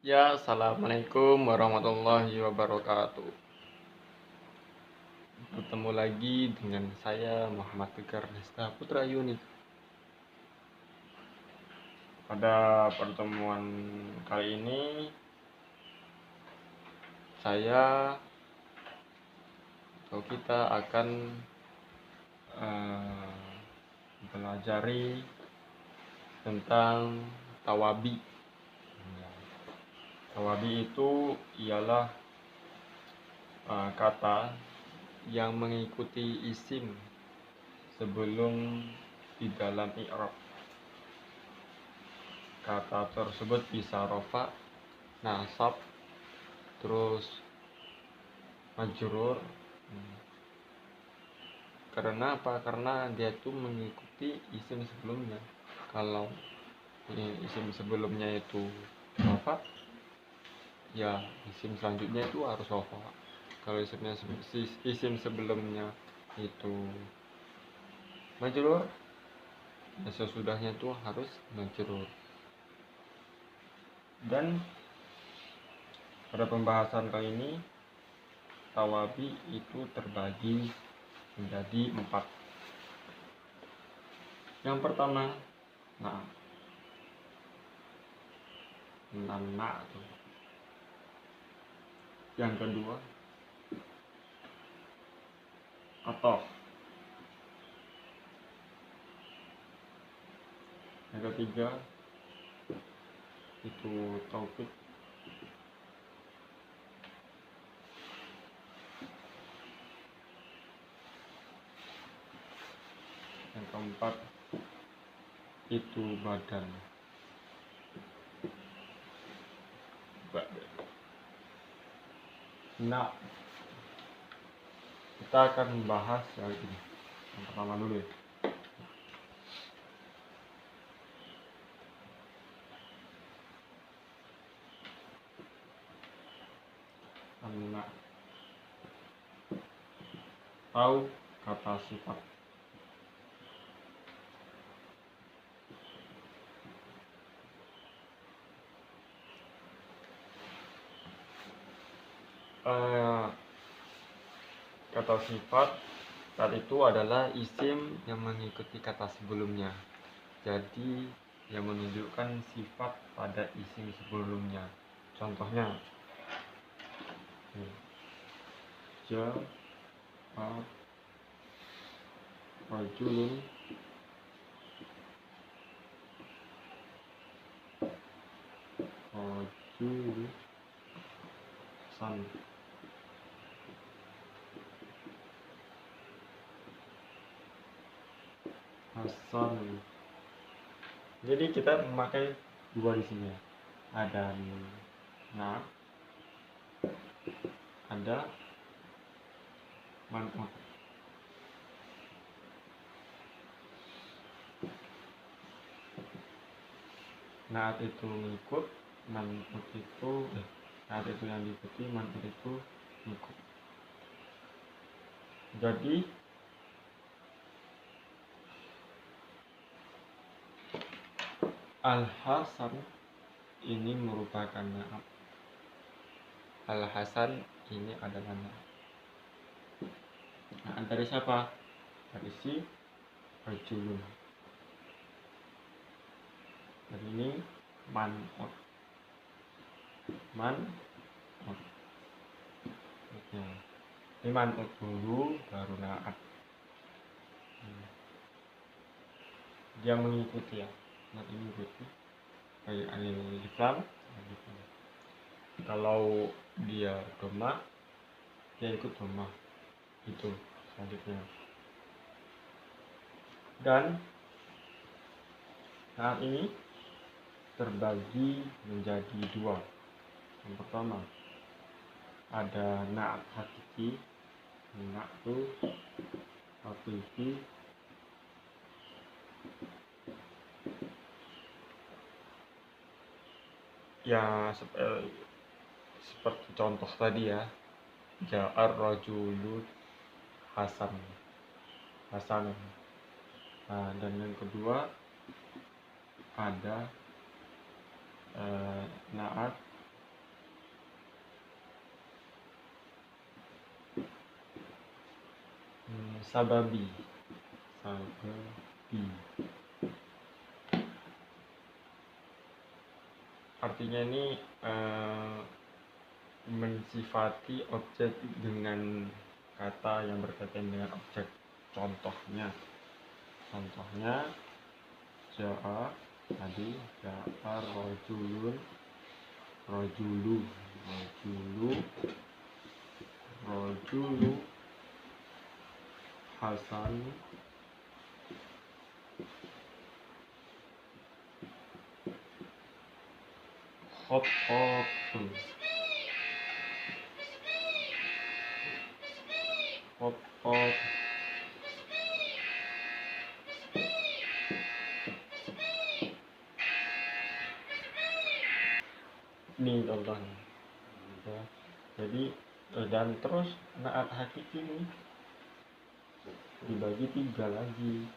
Ya, assalamualaikum warahmatullahi wabarakatuh. Bertemu lagi dengan saya Muhammad Tegar Nesta Putra Yuni. Pada pertemuan kali ini saya atau kita akan mempelajari tentang tawabi. Tawabi itu ialah kata yang mengikuti isim sebelum di dalam i'rab. Kata tersebut bisa rofa, nasab, terus majrur. Karena apa? Karena dia itu mengikuti isim sebelumnya. Kalau isim sebelumnya itu rofa, ya isim selanjutnya itu harus rofa. Kalau isim sebelumnya itu majrur, ya sesudahnya itu harus majrur. Dan pada pembahasan kali ini tawabi itu terbagi menjadi 4. Yang pertama, nah tuh. Yang kedua, atof. Yang ketiga itu taufik. Yang keempat itu badan. Nah, kita akan membahas yang ini. Yang pertama dulu ya. Nah, tahu kata sifat. Kata sifat saat itu adalah isim yang mengikuti kata sebelumnya. Jadi yang menunjukkan sifat pada isim sebelumnya. Contohnya rajulun san. Hasan. Jadi kita memakai dua di sini. Ada na, ada man'ut. Naat itu ngikut, man'ut itu naat itu yang diikuti, man'ut itu ngikut. Jadi Al-Hasan ini merupakan naat. Al-Hasan ini adalah naat. Naat dari siapa? Dari si rajulun. Dan ini man'ut. Ini man'ut dulu baru naat. Dia mengikuti ya. Naat ini mengikuti kayak alif-lam. Kalau dia doma, dia ikut doma. Itu selanjutnya. Dan naat ini terbagi menjadi dua. Yang pertama ada naat hakiki. Naat itu hakiki ya, seperti contoh tadi ya, ja'ar rajulun hasan. Nah, dan yang kedua ada naat sababi. Artinya ini mensifati objek dengan kata yang berkaitan dengan objek. Contohnya ja'a tadi, ja'a rojulu Hasan Khattabun ini contohnya ya. Jadi dan terus naat hakiki ini dibagi 3 lagi,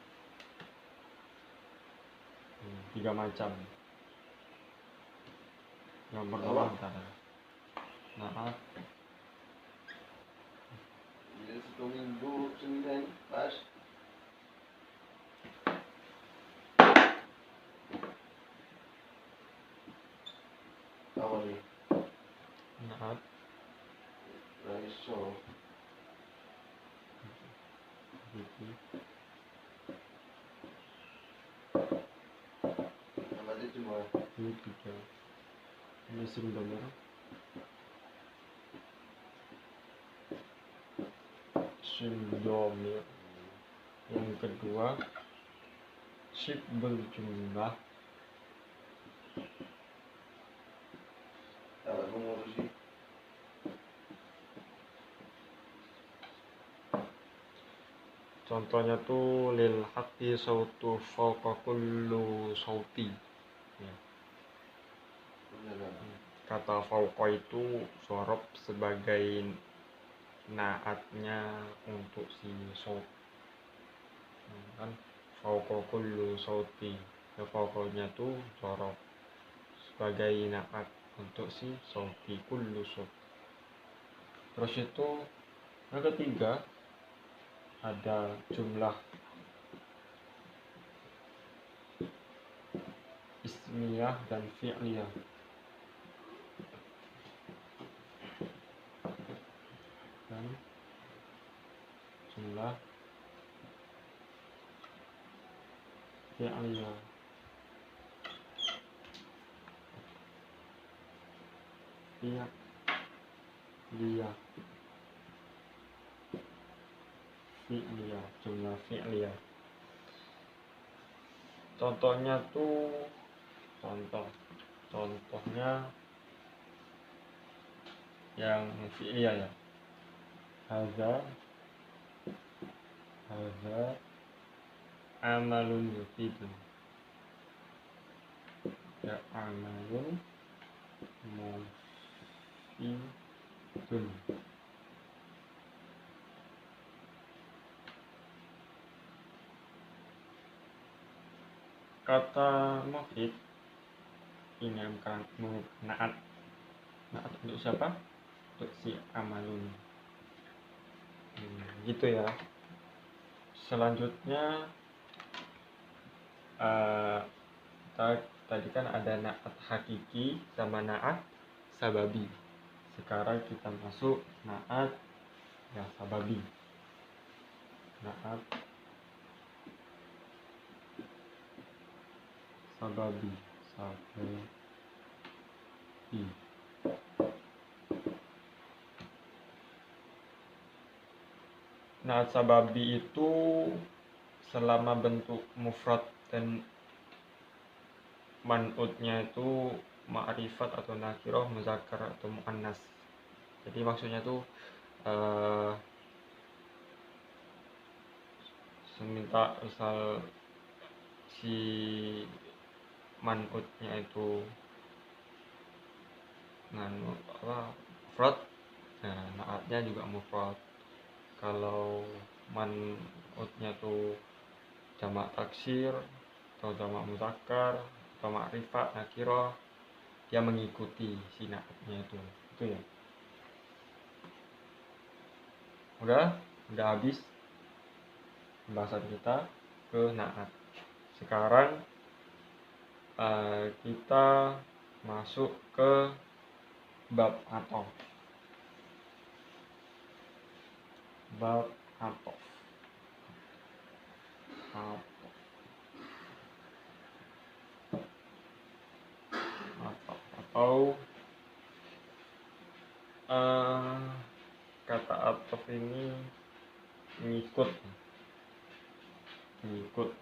3 macam. Yang pertama antara naat Minggu Senin pas awal nih naat Raiso hakiki namanya cuma ini 3 ini isim dhamir yang kedua syibul jumlah dapat mengurusi contohnya tuh lil haqqi sautu fawqa kullu sauti ya. Kata fauqa itu sorob sebagai naatnya untuk si saut kan, fauqa kullu sauti ya, fauqanya tuh sorob sebagai naat untuk si sauti kullu saut. Terus itu yang ketiga ada jumlah ismiyah dan fi'liyah. Dan jumlah fi'liyah. Jumlah fi'liyah. Contohnya tuh contohnya yang fi'liyah ya. Hadza amalun mufidun. Ya, amalun mufidun. Kata mufid ini akan naat untuk siapa? Untuk si amalun. Gitu ya. Selanjutnya tadi kan ada naat hakiki sama naat sababi. Sekarang kita masuk naat ya sababi. Naat sababi. Naat sababi itu selama bentuk mufrad dan man'utnya itu ma'rifat atau nakirah, muzakkar atau muannas. Jadi maksudnya tuh seminta misal si man'utnya itu mufrad, nah naatnya juga mufrad. Kalau man'utnya tuh jamak taksir atau jamak muzakkar atau ma'rifat nakirah, dia mengikuti si naatnya itu ya. Udah habis. pembahasan kita ke naat. Sekarang kita masuk ke bab atof. Bab atof. Atau kata atof ini mengikut pengikut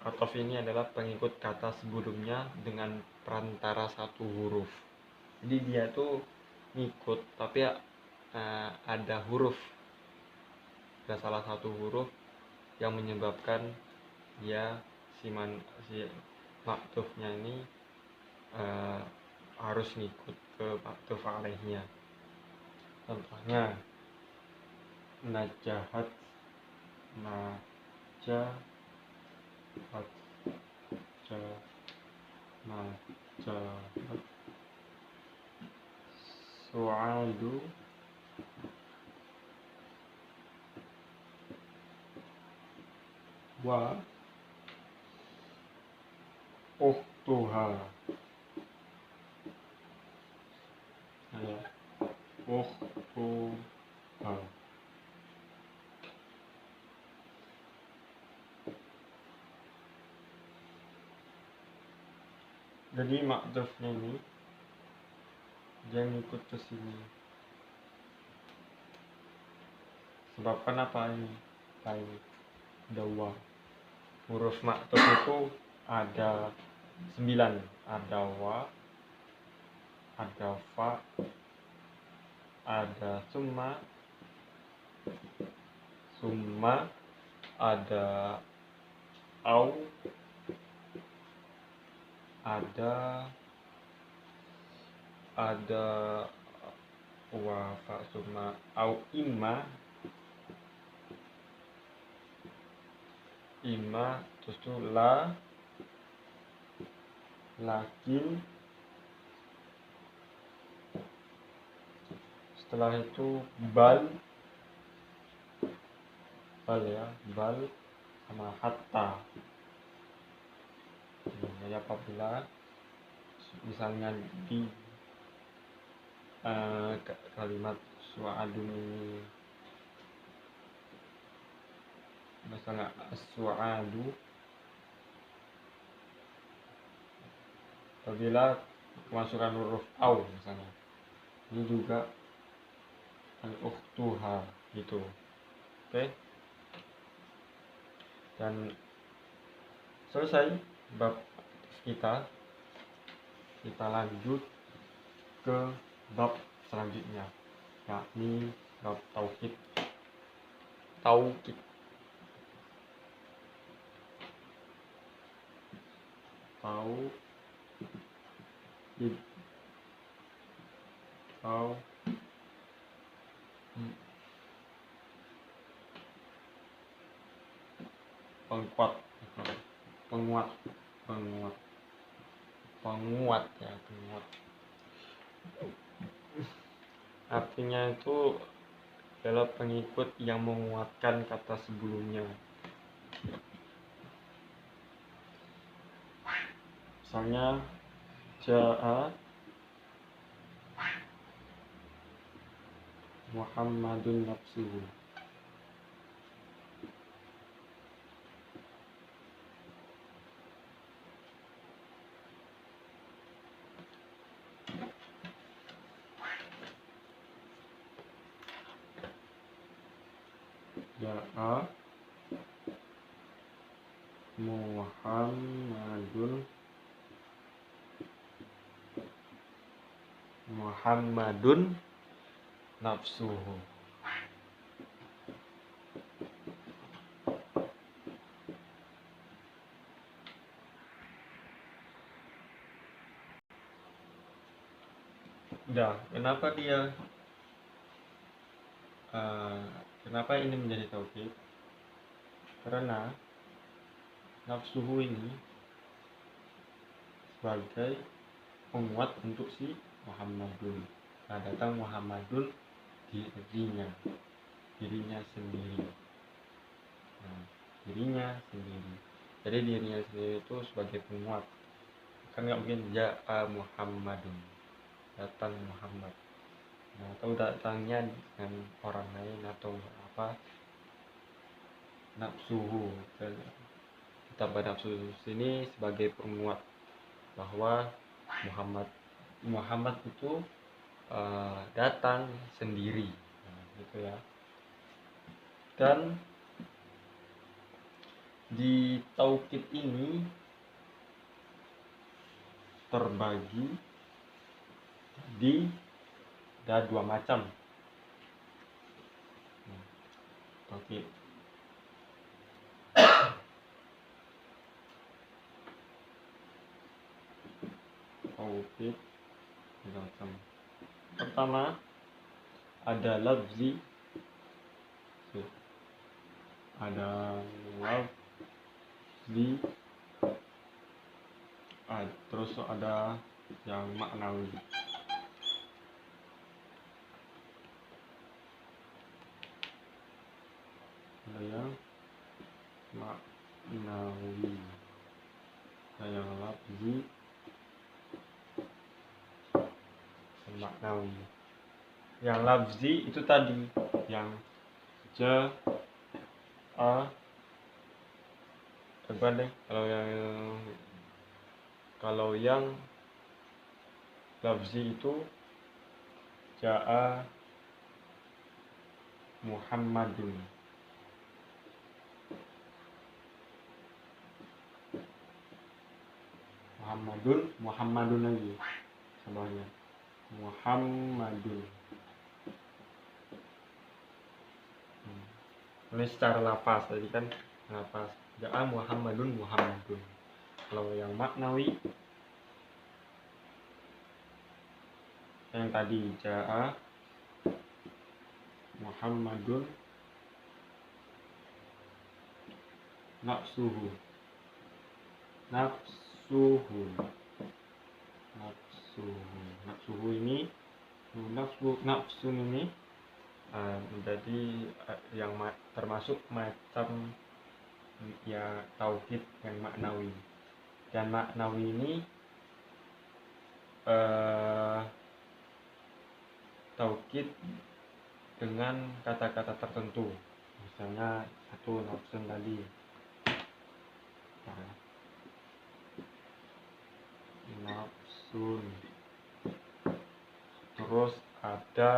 atof ini adalah pengikut kata sebelumnya dengan perantara satu huruf. Jadi dia tuh ngikut tapi ada huruf, ada salah satu huruf yang menyebabkan dia si maktufnya ini harus ngikut ke maktuf alaihnya. Contohnya najahat, su'adu, wa ukhtuha. Ukhtuha. Jadi maktufnya ini dia ngikut ke sini. Sebabkan apa ini? Ada wa. Huruf maktuf itu ada 9. Ada wa, ada fa, ada summa, ada au, ada wa fa summa au imma, terus tuh la, lakin, setelah itu bal ya, bal sama hatta. Jadi apabila misalnya di kalimat su'adun ini, misalnya su'adu, apabila kemasukan huruf au misalnya, ini juga al-ukhtuha gitu. Oke. Dan selesai bab kita lanjut ke bab selanjutnya, yakni bab tauhid. Tauhid penguat. Artinya itu adalah pengikut yang menguatkan kata sebelumnya. Misalnya ja'a Muhammadun nafsuhu. Ja'a Muhammadun nafsuhu. Kenapa dia Kenapa ini menjadi taukid? Karena nafsuhu ini sebagai penguat untuk si Muhammadun. Nah, datang Muhammadun dirinya sendiri. Nah, dirinya sendiri. Jadi dirinya sendiri itu sebagai penguat. Kan nggak mungkin ja'a Muhammadun, datang Muhammad. Nah, atau datangnya dengan orang lain atau apa, nafsuhu. Tambah nafsu sini sebagai penguat bahwa Muhammad itu datang sendiri. Nah, gitu ya. Dan di taukid ini terbagi di ada 2 macam. Taukid macam. Pertama ada lafzi, terus ada yang maknawi. Ada yang maknawi, ada yang lafzi, maknawi. Yang lafzi itu tadi yang coba deh kalau yang lafzi itu ja'a Muhammadun. Muhammadun lagi semuanya. Muhammadun. Ini secara lafaz tadi kan lafaz. Ja'a Muhammadun. Kalau yang maknawi yang tadi ja'a Muhammadun nafsuhu ini nafsu ini menjadi yang termasuk macam ya tauhid yang maknawi. Dan maknawi ini tauhid dengan kata-kata tertentu, misalnya satu nafsun tadi, nafsun, terus ada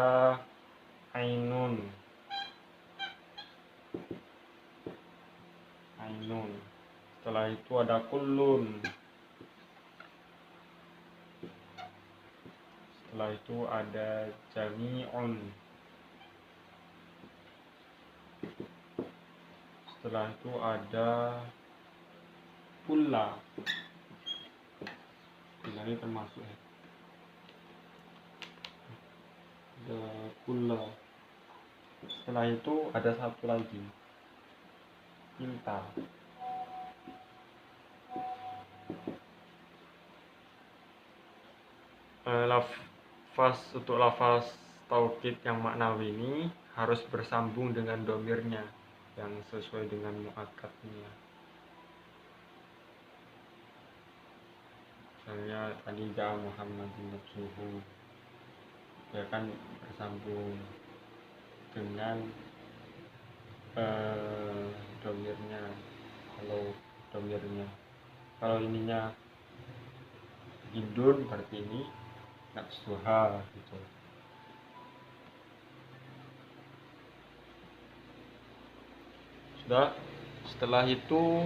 ainun, setelah itu ada kullun, setelah itu ada jami'un, setelah itu ada kulla. Ini termasuk ya. Ada kulla. Setelah itu ada satu lagi, kilta. Untuk lafaz taukid yang maknawi ini harus bersambung dengan domirnya yang sesuai dengan muakkadnya. Misalnya tadi ja'a Muhammadun nafsuhu, ya kan bersambung dengan domirnya. Kalau ininya hindun berarti ini nafsuha gitu. Sudah, setelah itu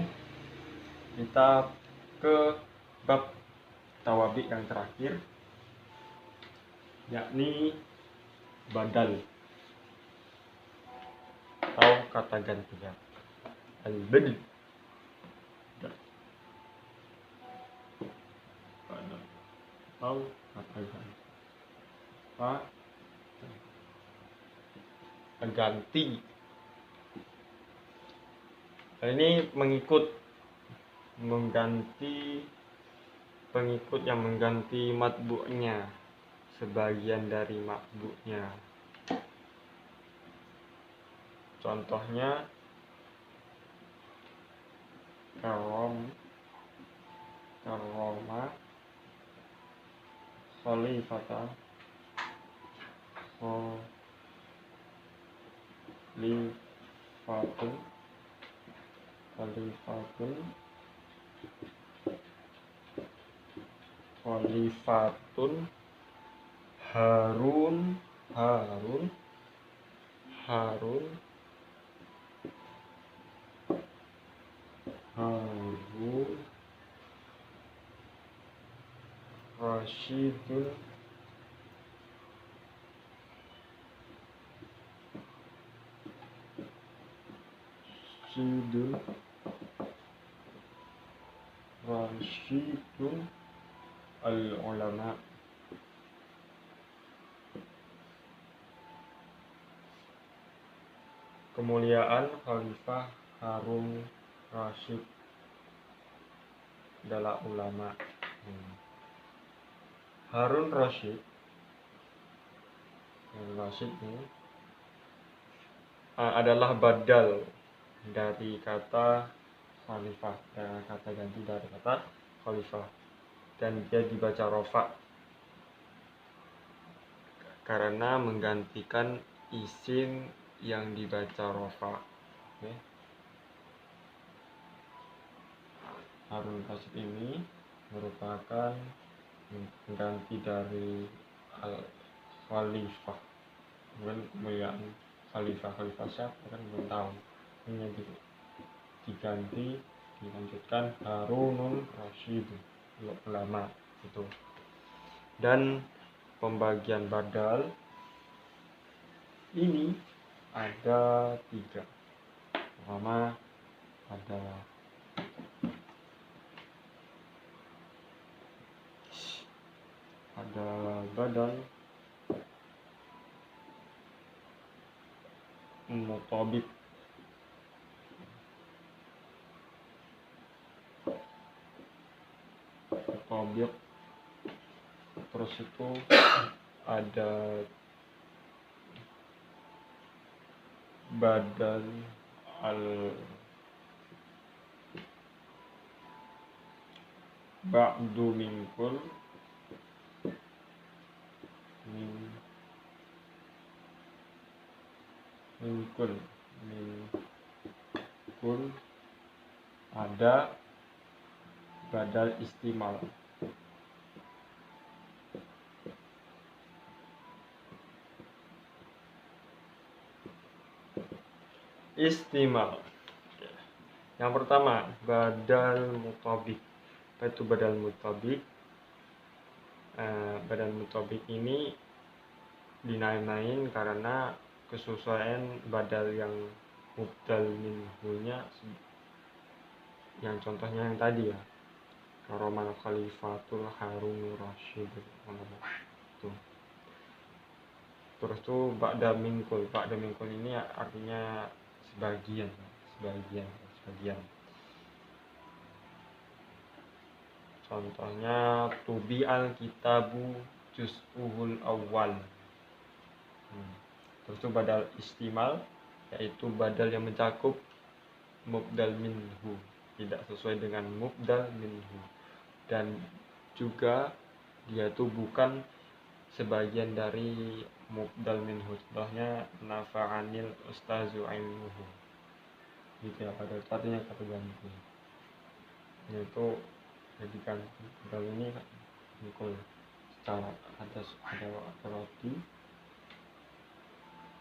kita ke bab tawabi yang terakhir, yakni badal atau kata gantian. Al-badl atau kata ganti. Ini mengganti pengikut yang mengganti matbu'nya, sebagian dari matbu'nya. Contohnya karoma khalifatun khalifatun Harun Rasyidun al-ulama. Kemuliaan Khalifah Harun Rasyid adalah ulama. Harun Rasyid ini adalah badal dari kata khalifah, kata ganti dari kata khalifah, dan dia dibaca rofa karena menggantikan isim yang dibaca rofa. Harun Rasyid ini merupakan pengganti dari al-khalifah. Kemudian kemuliaan khalifah siapa kan belum tahu. Ini dilanjutkan Harunul Rasyid, ulama itu. Dan pembagian badal ini ada 3. Pertama ada badal mutabik. Terus itu ada badal ba'du minkul ada badal istimal. Yang pertama badal mutabik. Apa itu badal mutabik? Badal mutabik ini dinamain karena kesesuaian badal yang mubdal minhunya, yang contohnya yang tadi ya, Karomal Khalifatul Harun Rasyid itu. Terus tuh ba'da minkul ini artinya sebagian. Contohnya tubi al-kitabu juz'uhul awal. Terus itu badal istimal, yaitu badal yang mencakup mubdal minhu, tidak sesuai dengan mubdal minhu, dan juga dia itu bukan sebagian dari mubdal minhu. Contohnya nafa'anil ustazu ilmuhu, gitu ya, pada artinya kata ganti, yaitu jadikan badal ini mikul secara ada roti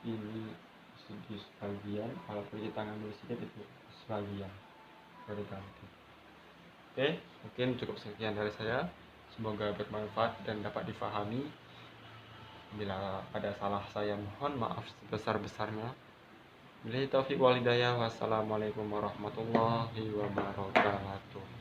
ini segi sebagian, kalau kita ngambil sedikit itu sebagian baru ganti. Oke, mungkin cukup sekian dari saya, semoga bermanfaat dan dapat difahami. Bila ada salah saya mohon maaf sebesar-besarnya. Billahi taufiq wal hidayah. Wassalamualaikum warahmatullahi wabarakatuh.